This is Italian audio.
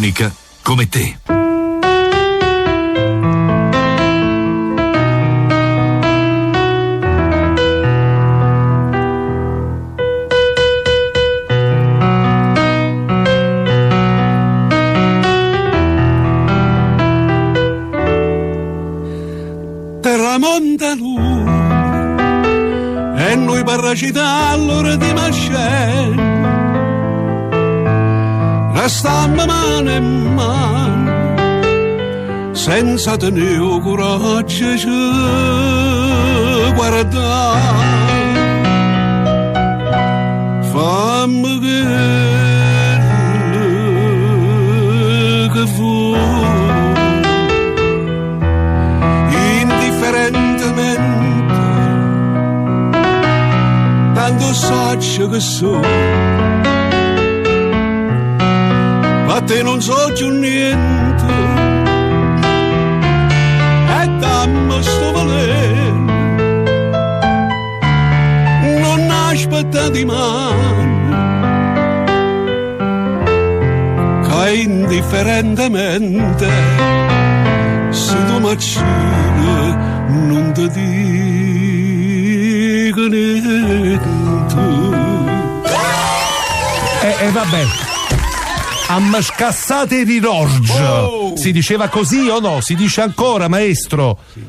unica come te. Tramonta lui e noi parracita all'ora di mascella restammo mano in mano senza tenere coraggio di guardare. Fammi che vuoi indifferentemente, tanto saggio che so, ma te non so più niente, e dammi sto valere, non aspetta di mano, che indifferentemente se domattina non ti dico niente. E vabbè, amma scassate di Rorge. Si diceva così o no? Si dice ancora, maestro? Sì.